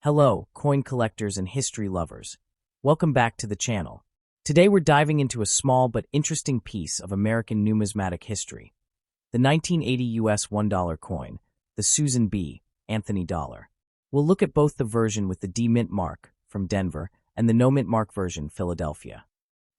Hello, coin collectors and history lovers. Welcome back to the channel. Today we're diving into a small but interesting piece of American numismatic history. The 1980 US $1 coin, the Susan B. Anthony dollar. We'll look at both the version with the D mint mark from Denver and the no mint mark version, Philadelphia.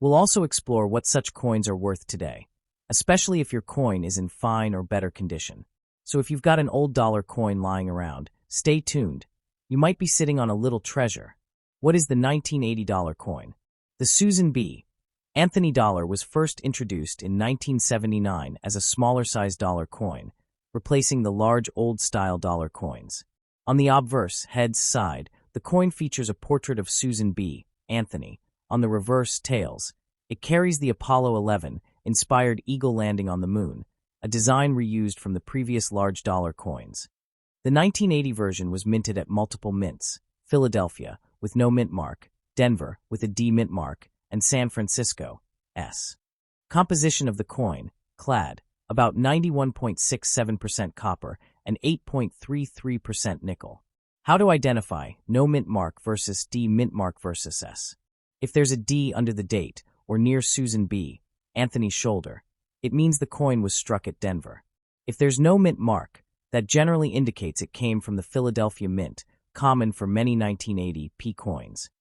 We'll also explore what such coins are worth today, especially if your coin is in fine or better condition. So if you've got an old dollar coin lying around, stay tuned. You might be sitting on a little treasure. What is the 1980 dollar coin? The Susan B. Anthony dollar was first introduced in 1979 as a smaller-sized dollar coin, replacing the large old-style dollar coins. On the obverse, heads side, the coin features a portrait of Susan B. Anthony. On the reverse, tails, it carries the Apollo 11-inspired eagle landing on the moon, a design reused from the previous large dollar coins. The 1980 version was minted at multiple mints: Philadelphia, with no mint mark, Denver, with a D mint mark, and San Francisco, S. Composition of the coin: clad, about 91.67% copper and 8.33% nickel. How to identify no mint mark versus D mint mark versus S. If there's a D under the date or near Susan B. Anthony's shoulder, it means the coin was struck at Denver. If there's no mint mark, that generally indicates it came from the Philadelphia Mint, common for many 1980 P coins.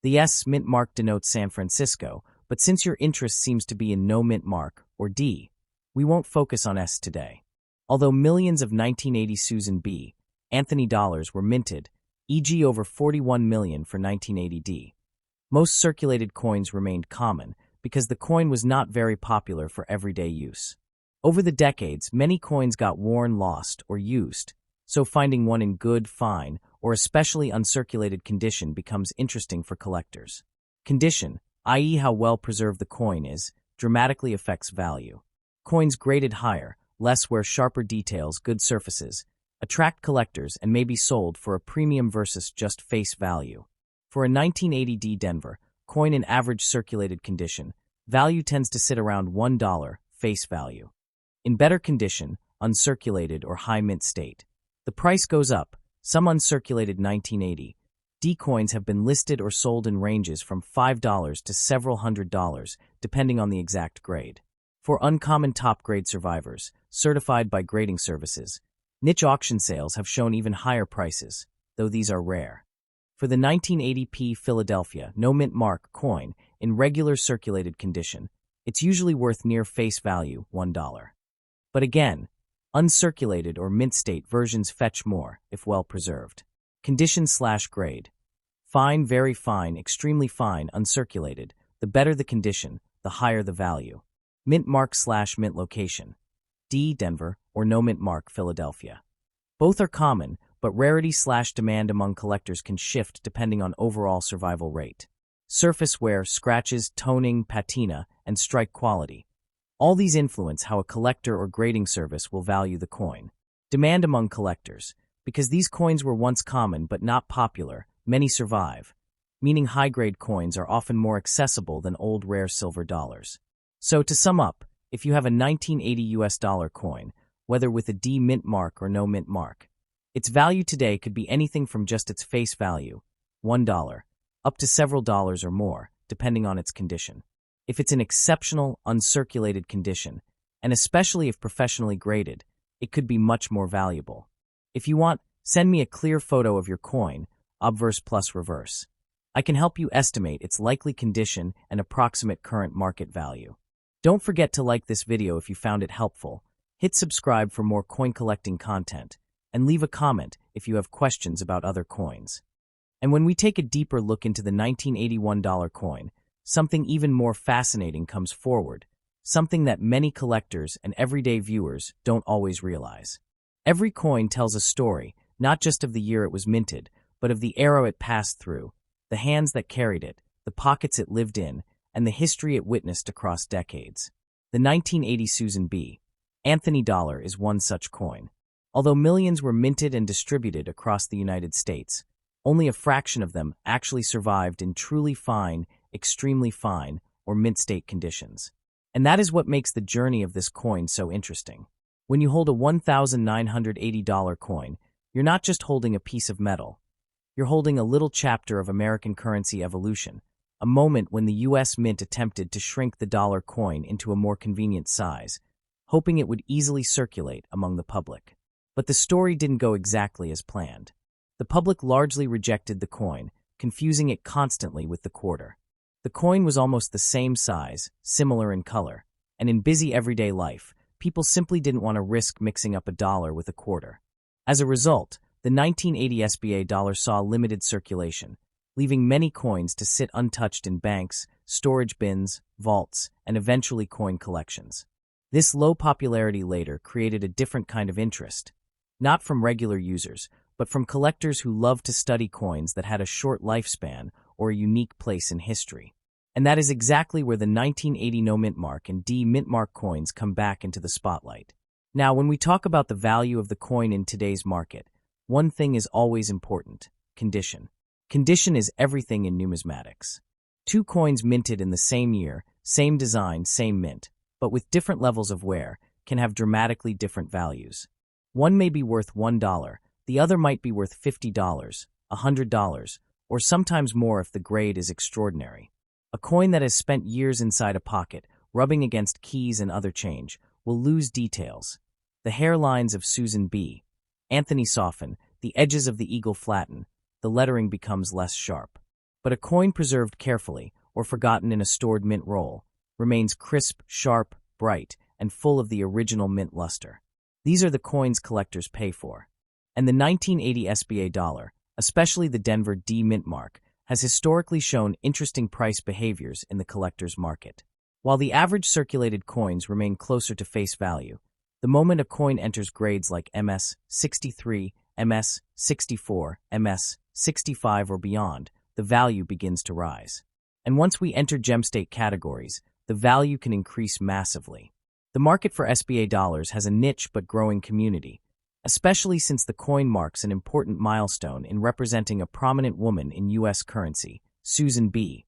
The S mint mark denotes San Francisco, but since your interest seems to be in no mint mark, or D, we won't focus on S today. Although millions of 1980 Susan B. Anthony dollars were minted, e.g. over 41 million for 1980 D, most circulated coins remained common because the coin was not very popular for everyday use. Over the decades, many coins got worn, lost, or used, so finding one in good, fine, or especially uncirculated condition becomes interesting for collectors. Condition, i.e. how well preserved the coin is, dramatically affects value. Coins graded higher, less wear, sharper details, good surfaces, attract collectors and may be sold for a premium versus just face value. For a 1980 D Denver coin in average circulated condition, value tends to sit around $1 face value. In better condition, uncirculated or high mint state, the price goes up. Some uncirculated 1980 D coins have been listed or sold in ranges from $5 to several $100s, depending on the exact grade. For uncommon top-grade survivors, certified by grading services, niche auction sales have shown even higher prices, though these are rare. For the 1980 P Philadelphia no mint mark coin in regular circulated condition, it's usually worth near face value, $1. But again, uncirculated or mint state versions fetch more if well preserved. Condition/grade. Fine, very fine, extremely fine, uncirculated. The better the condition, the higher the value. Mint mark/mint location. D Denver or no mint mark Philadelphia. Both are common, but rarity/demand among collectors can shift depending on overall survival rate. Surface wear, scratches, toning, patina, and strike quality. All these influence how a collector or grading service will value the coin. Demand among collectors. Because these coins were once common but not popular, many survive, meaning high-grade coins are often more accessible than old rare silver dollars. So to sum up, if you have a 1980 US dollar coin, whether with a D mint mark or no mint mark, its value today could be anything from just its face value, $1, up to several dollars or more, depending on its condition. If it's an exceptional, uncirculated condition, and especially if professionally graded, it could be much more valuable. If you want, send me a clear photo of your coin, obverse plus reverse. I can help you estimate its likely condition and approximate current market value. Don't forget to like this video if you found it helpful, hit subscribe for more coin collecting content, and leave a comment if you have questions about other coins. And when we take a deeper look into the 1981 dollar coin, something even more fascinating comes forward, something that many collectors and everyday viewers don't always realize. Every coin tells a story, not just of the year it was minted, but of the era it passed through, the hands that carried it, the pockets it lived in, and the history it witnessed across decades. The 1980 Susan B. Anthony dollar is one such coin. Although millions were minted and distributed across the United States, only a fraction of them actually survived in truly fine, extremely fine, or mint state conditions. And that is what makes the journey of this coin so interesting. When you hold a $1,980 coin, you're not just holding a piece of metal. You're holding a little chapter of American currency evolution, a moment when the U.S. Mint attempted to shrink the dollar coin into a more convenient size, hoping it would easily circulate among the public. But the story didn't go exactly as planned. The public largely rejected the coin, confusing it constantly with the quarter. The coin was almost the same size, similar in color, and in busy everyday life, people simply didn't want to risk mixing up a dollar with a quarter. As a result, the 1980 SBA dollar saw limited circulation, leaving many coins to sit untouched in banks, storage bins, vaults, and eventually coin collections. This low popularity later created a different kind of interest, not from regular users, but from collectors who loved to study coins that had a short lifespan or a unique place in history. And that is exactly where the 1980 no-mint mark and D-mint mark coins come back into the spotlight. Now, when we talk about the value of the coin in today's market, one thing is always important: condition. Condition is everything in numismatics. Two coins minted in the same year, same design, same mint, but with different levels of wear, can have dramatically different values. One may be worth $1, the other might be worth $50, $100, or sometimes more if the grade is extraordinary. A coin that has spent years inside a pocket, rubbing against keys and other change, will lose details. The hairlines of Susan B. Anthony soften, the edges of the eagle flatten, the lettering becomes less sharp. But a coin preserved carefully, or forgotten in a stored mint roll, remains crisp, sharp, bright, and full of the original mint luster. These are the coins collectors pay for. And the 1980 SBA dollar, especially the Denver D-mint mark, has historically shown interesting price behaviors in the collector's market. While the average circulated coins remain closer to face value, the moment a coin enters grades like MS 63, MS 64, MS 65 or beyond, the value begins to rise. And once we enter gemstate categories, the value can increase massively. The market for SBA dollars has a niche but growing community, especially since the coin marks an important milestone in representing a prominent woman in U.S. currency, Susan B.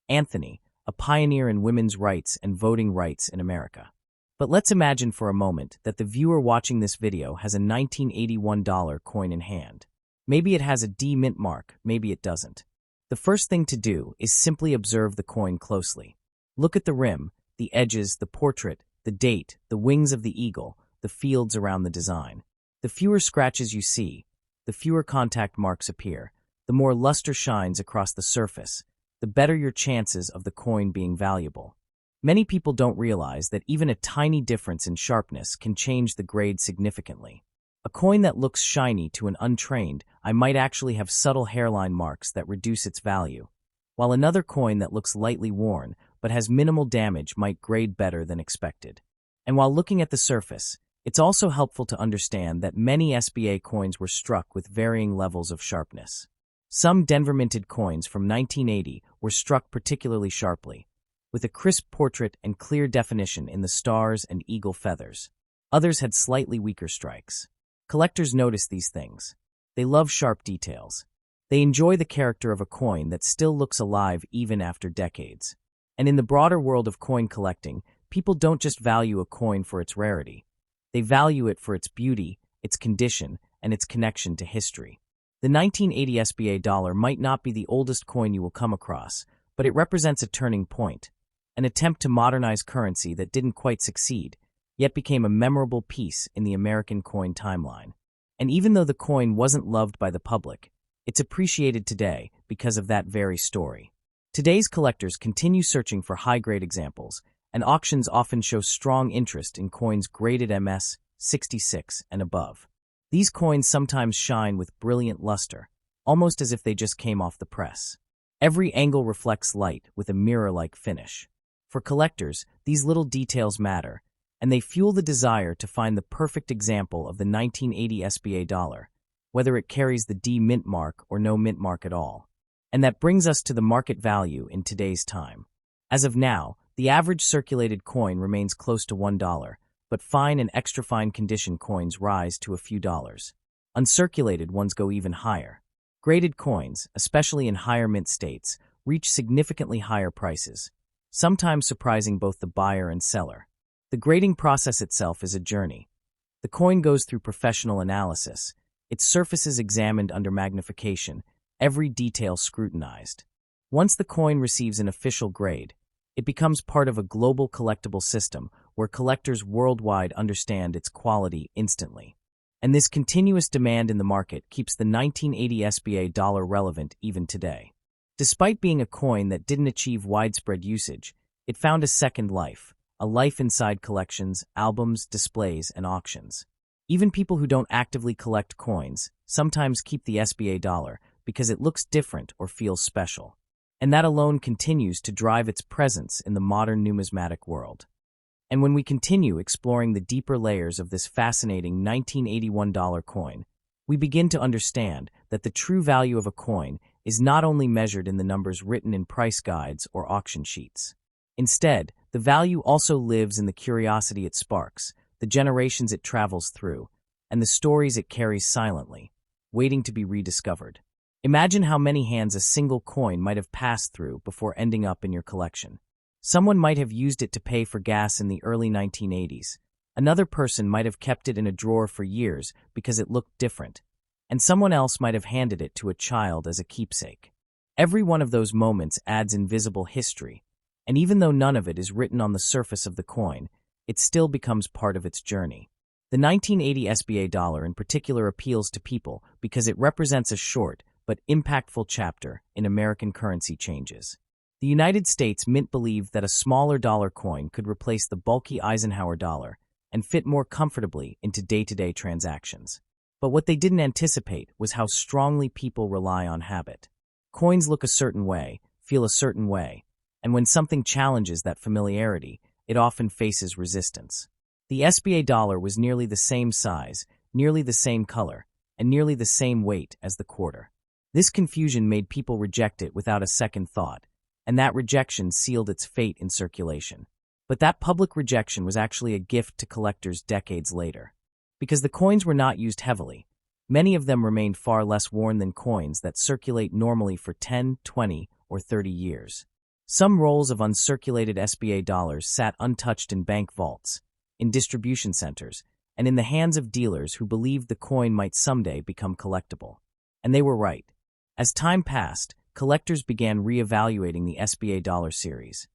Anthony, a pioneer in women's rights and voting rights in America. But let's imagine for a moment that the viewer watching this video has a 1981 dollar coin in hand. Maybe it has a D-mint mark, maybe it doesn't. The first thing to do is simply observe the coin closely. Look at the rim, the edges, the portrait, the date, the wings of the eagle, the fields around the design. The fewer scratches you see, the fewer contact marks appear, the more luster shines across the surface, the better your chances of the coin being valuable. Many people don't realize that even a tiny difference in sharpness can change the grade significantly. A coin that looks shiny to an untrained eye might actually have subtle hairline marks that reduce its value, while another coin that looks lightly worn but has minimal damage might grade better than expected. And while looking at the surface, it's also helpful to understand that many SBA coins were struck with varying levels of sharpness. Some Denver minted coins from 1980 were struck particularly sharply, with a crisp portrait and clear definition in the stars and eagle feathers. Others had slightly weaker strikes. Collectors notice these things. They love sharp details. They enjoy the character of a coin that still looks alive even after decades. And in the broader world of coin collecting, people don't just value a coin for its rarity. They value it for its beauty, its condition, and its connection to history. The 1980 SBA dollar might not be the oldest coin you will come across, but it represents a turning point, an attempt to modernize currency that didn't quite succeed, yet became a memorable piece in the American coin timeline. And even though the coin wasn't loved by the public, it's appreciated today because of that very story. Today's collectors continue searching for high-grade examples, and auctions often show strong interest in coins graded MS 66 and above. These coins sometimes shine with brilliant luster, almost as if they just came off the press. Every angle reflects light with a mirror-like finish. For collectors, these little details matter, and they fuel the desire to find the perfect example of the 1980 SBA dollar, whether it carries the D-mint mark or no mint mark at all. And that brings us to the market value in today's time. As of now, the average circulated coin remains close to $1, but fine and extra-fine condition coins rise to a few dollars. Uncirculated ones go even higher. Graded coins, especially in higher mint states, reach significantly higher prices, sometimes surprising both the buyer and seller. The grading process itself is a journey. The coin goes through professional analysis, its surfaces examined under magnification, every detail scrutinized. Once the coin receives an official grade, it becomes part of a global collectible system where collectors worldwide understand its quality instantly. And this continuous demand in the market keeps the 1980 SBA dollar relevant even today. Despite being a coin that didn't achieve widespread usage, it found a second life, a life inside collections, albums, displays, and auctions. Even people who don't actively collect coins sometimes keep the SBA dollar because it looks different or feels special. And that alone continues to drive its presence in the modern numismatic world. And when we continue exploring the deeper layers of this fascinating 1981 dollar coin, we begin to understand that the true value of a coin is not only measured in the numbers written in price guides or auction sheets. Instead, the value also lives in the curiosity it sparks, the generations it travels through, and the stories it carries silently, waiting to be rediscovered. Imagine how many hands a single coin might have passed through before ending up in your collection. Someone might have used it to pay for gas in the early 1980s. Another person might have kept it in a drawer for years because it looked different, and someone else might have handed it to a child as a keepsake. Every one of those moments adds invisible history, and even though none of it is written on the surface of the coin, it still becomes part of its journey. The 1980 SBA dollar in particular appeals to people because it represents a short but impactful chapter in American currency changes. The United States Mint believed that a smaller dollar coin could replace the bulky Eisenhower dollar and fit more comfortably into day-to-day transactions. But what they didn't anticipate was how strongly people rely on habit. Coins look a certain way, feel a certain way, and when something challenges that familiarity, it often faces resistance. The SBA dollar was nearly the same size, nearly the same color, and nearly the same weight as the quarter. This confusion made people reject it without a second thought, and that rejection sealed its fate in circulation. But that public rejection was actually a gift to collectors decades later. Because the coins were not used heavily, many of them remained far less worn than coins that circulate normally for 10, 20, or 30 years. Some rolls of uncirculated SBA dollars sat untouched in bank vaults, in distribution centers, and in the hands of dealers who believed the coin might someday become collectible. And they were right. As time passed, collectors began re-evaluating the SBA dollar series.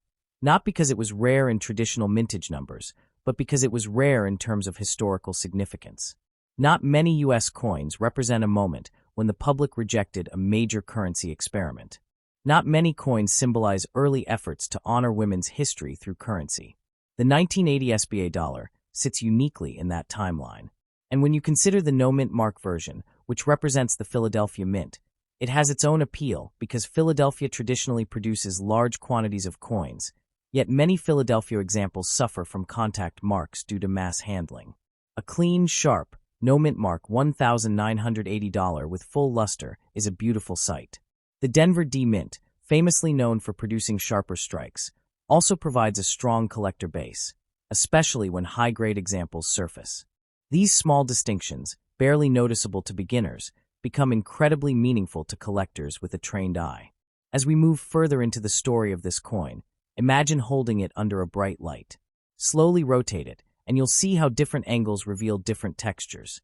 Not because it was rare in traditional mintage numbers, but because it was rare in terms of historical significance. Not many U.S. coins represent a moment when the public rejected a major currency experiment. Not many coins symbolize early efforts to honor women's history through currency. The 1980 SBA dollar sits uniquely in that timeline. And when you consider the no-mint mark version, which represents the Philadelphia Mint, it has its own appeal because Philadelphia traditionally produces large quantities of coins, yet many Philadelphia examples suffer from contact marks due to mass handling. A clean, sharp, no-mint mark $1,980 with full luster is a beautiful sight. The Denver D Mint, famously known for producing sharper strikes, also provides a strong collector base, especially when high-grade examples surface. These small distinctions, barely noticeable to beginners, become incredibly meaningful to collectors with a trained eye. As we move further into the story of this coin, imagine holding it under a bright light. Slowly rotate it, and you'll see how different angles reveal different textures.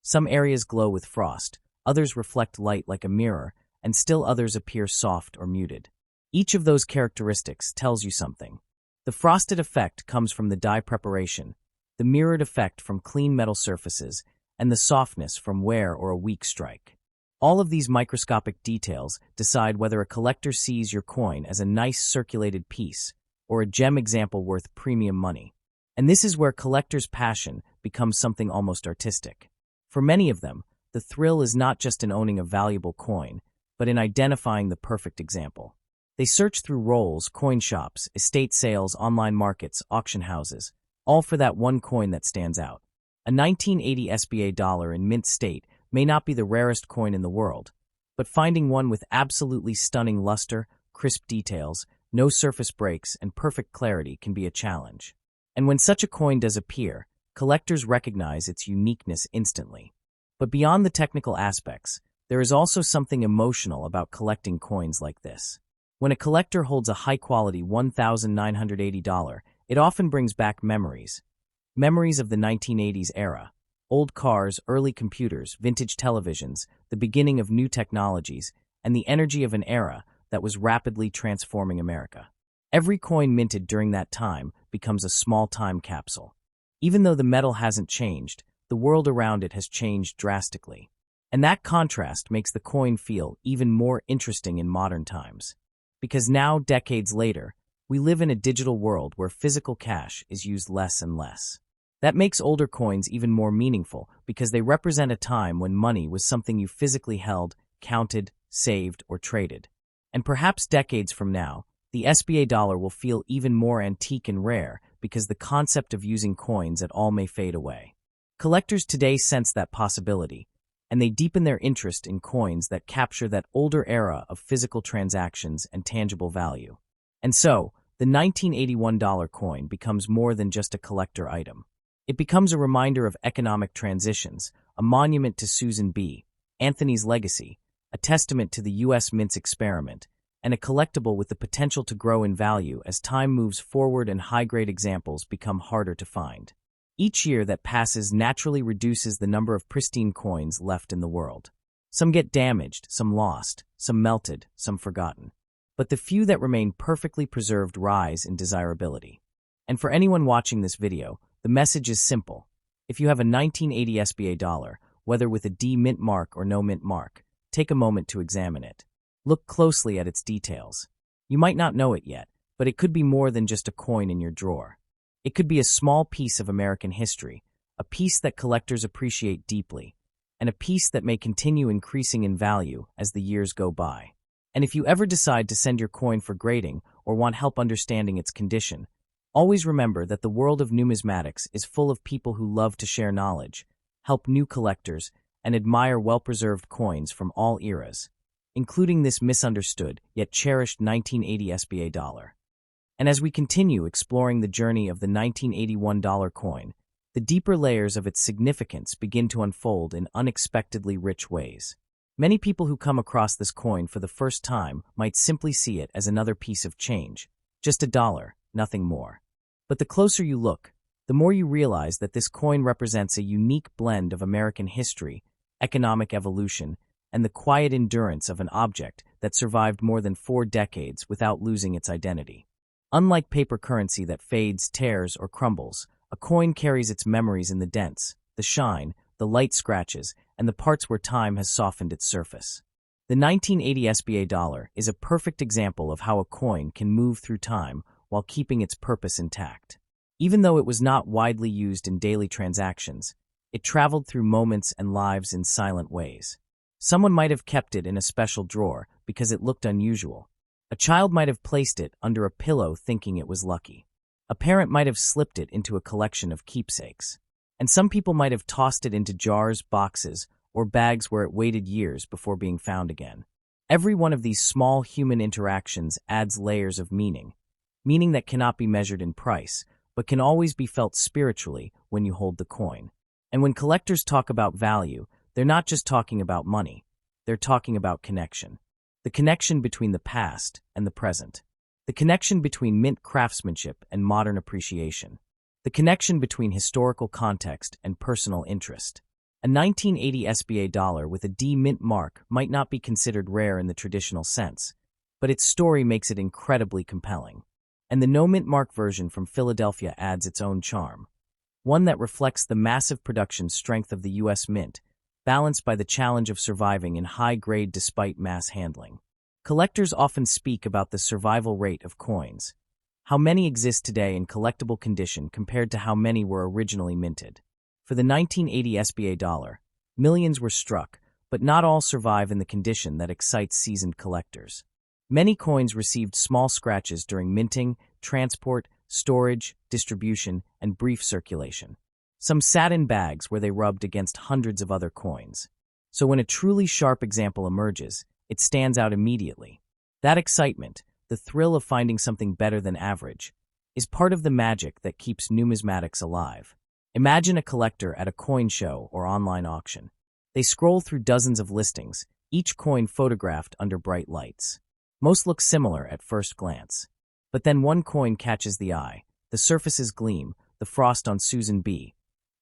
Some areas glow with frost, others reflect light like a mirror, and still others appear soft or muted. Each of those characteristics tells you something. The frosted effect comes from the die preparation, the mirrored effect from clean metal surfaces, and the softness from wear or a weak strike. All of these microscopic details decide whether a collector sees your coin as a nice circulated piece or a gem example worth premium money. And this is where collectors' passion becomes something almost artistic. For many of them, the thrill is not just in owning a valuable coin, but in identifying the perfect example. They search through rolls, coin shops, estate sales, online markets, auction houses, all for that one coin that stands out. A 1980 SBA dollar in mint state may not be the rarest coin in the world, but finding one with absolutely stunning luster, crisp details, no surface breaks, and perfect clarity can be a challenge. And when such a coin does appear, collectors recognize its uniqueness instantly. But beyond the technical aspects, there is also something emotional about collecting coins like this. When a collector holds a high-quality $1,980, it often brings back memories. Memories of the 1980s era. Old cars, early computers, vintage televisions, the beginning of new technologies, and the energy of an era that was rapidly transforming America. Every coin minted during that time becomes a small time capsule. Even though the metal hasn't changed, the world around it has changed drastically. And that contrast makes the coin feel even more interesting in modern times. Because now, decades later, we live in a digital world where physical cash is used less and less. That makes older coins even more meaningful because they represent a time when money was something you physically held, counted, saved, or traded. And perhaps decades from now, the SBA dollar will feel even more antique and rare because the concept of using coins at all may fade away. Collectors today sense that possibility, and they deepen their interest in coins that capture that older era of physical transactions and tangible value. And so, the 1981 dollar coin becomes more than just a collector item. It becomes a reminder of economic transitions, a monument to Susan B. Anthony's legacy, a testament to the U.S. Mint's experiment, and a collectible with the potential to grow in value as time moves forward and high-grade examples become harder to find. Each year that passes naturally reduces the number of pristine coins left in the world. Some get damaged, some lost, some melted, some forgotten. But the few that remain perfectly preserved rise in desirability. And for anyone watching this video, the message is simple. If you have a 1980 SBA dollar, whether with a D mint mark or no mint mark, take a moment to examine it. Look closely at its details. You might not know it yet, but it could be more than just a coin in your drawer. It could be a small piece of American history, a piece that collectors appreciate deeply, and a piece that may continue increasing in value as the years go by. And if you ever decide to send your coin for grading or want help understanding its condition, always remember that the world of numismatics is full of people who love to share knowledge, help new collectors, and admire well-preserved coins from all eras, including this misunderstood yet cherished 1980 SBA dollar. And as we continue exploring the journey of the 1981 dollar coin, the deeper layers of its significance begin to unfold in unexpectedly rich ways. Many people who come across this coin for the first time might simply see it as another piece of change, just a dollar, nothing more. But the closer you look, the more you realize that this coin represents a unique blend of American history, economic evolution, and the quiet endurance of an object that survived more than 4 decades without losing its identity. Unlike paper currency that fades, tears, or crumbles, a coin carries its memories in the dents, the shine, the light scratches, and the parts where time has softened its surface. The 1980 SBA dollar is a perfect example of how a coin can move through time while keeping its purpose intact. Even though it was not widely used in daily transactions, it traveled through moments and lives in silent ways. Someone might have kept it in a special drawer because it looked unusual. A child might have placed it under a pillow thinking it was lucky. A parent might have slipped it into a collection of keepsakes. And some people might have tossed it into jars, boxes, or bags where it waited years before being found again. Every one of these small human interactions adds layers of meaning that cannot be measured in price, but can always be felt spiritually when you hold the coin. And when collectors talk about value, they're not just talking about money, they're talking about connection. The connection between the past and the present. The connection between mint craftsmanship and modern appreciation. The connection between historical context and personal interest. A 1980 SBA dollar with a D mint mark might not be considered rare in the traditional sense, but its story makes it incredibly compelling. And the no mint mark version from Philadelphia adds its own charm. One that reflects the massive production strength of the U.S. Mint, balanced by the challenge of surviving in high grade despite mass handling. Collectors often speak about the survival rate of coins. How many exist today in collectible condition compared to how many were originally minted? For the 1980 SBA dollar, millions were struck, but not all survive in the condition that excites seasoned collectors. Many coins received small scratches during minting, transport, storage, distribution, and brief circulation. Some sat in bags where they rubbed against hundreds of other coins. So when a truly sharp example emerges, it stands out immediately. That excitement, the thrill of finding something better than average, is part of the magic that keeps numismatics alive. Imagine a collector at a coin show or online auction. They scroll through dozens of listings, each coin photographed under bright lights. Most look similar at first glance. But then one coin catches the eye, the surfaces gleam, the frost on Susan B.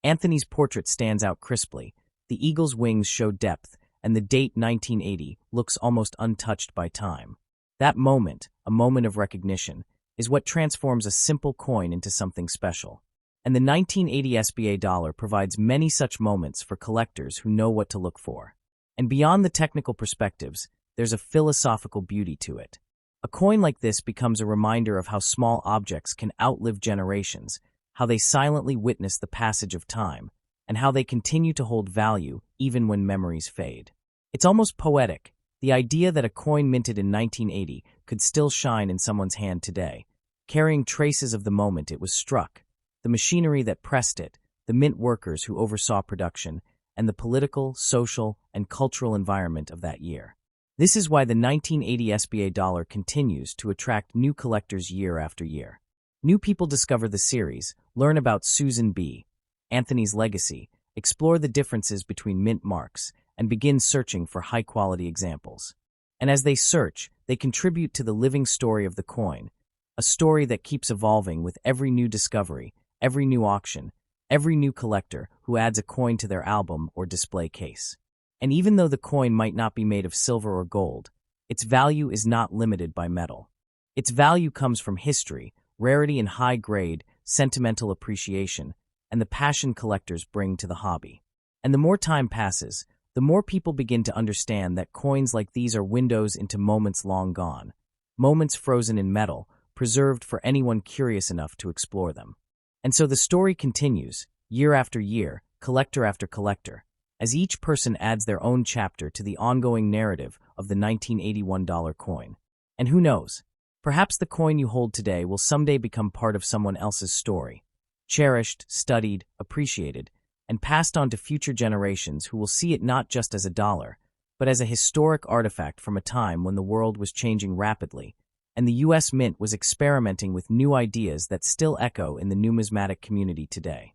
Anthony's portrait stands out crisply, the eagle's wings show depth, and the date 1980 looks almost untouched by time. That moment, a moment of recognition, is what transforms a simple coin into something special. And the 1980 SBA dollar provides many such moments for collectors who know what to look for. And beyond the technical perspectives, there's a philosophical beauty to it. A coin like this becomes a reminder of how small objects can outlive generations, how they silently witness the passage of time, and how they continue to hold value even when memories fade. It's almost poetic, the idea that a coin minted in 1980 could still shine in someone's hand today, carrying traces of the moment it was struck, the machinery that pressed it, the mint workers who oversaw production, and the political, social, and cultural environment of that year. This is why the 1980 SBA dollar continues to attract new collectors year after year. New people discover the series, learn about Susan B. Anthony's legacy, explore the differences between mint marks, and begin searching for high-quality examples. And as they search, they contribute to the living story of the coin, a story that keeps evolving with every new discovery, every new auction, every new collector who adds a coin to their album or display case. And even though the coin might not be made of silver or gold, its value is not limited by metal. Its value comes from history, rarity and high grade, sentimental appreciation, and the passion collectors bring to the hobby. And the more time passes, the more people begin to understand that coins like these are windows into moments long gone, moments frozen in metal, preserved for anyone curious enough to explore them. And so the story continues, year after year, collector after collector, as each person adds their own chapter to the ongoing narrative of the 1981 dollar coin. And who knows, perhaps the coin you hold today will someday become part of someone else's story, cherished, studied, appreciated, and passed on to future generations who will see it not just as a dollar, but as a historic artifact from a time when the world was changing rapidly, and the U.S. Mint was experimenting with new ideas that still echo in the numismatic community today.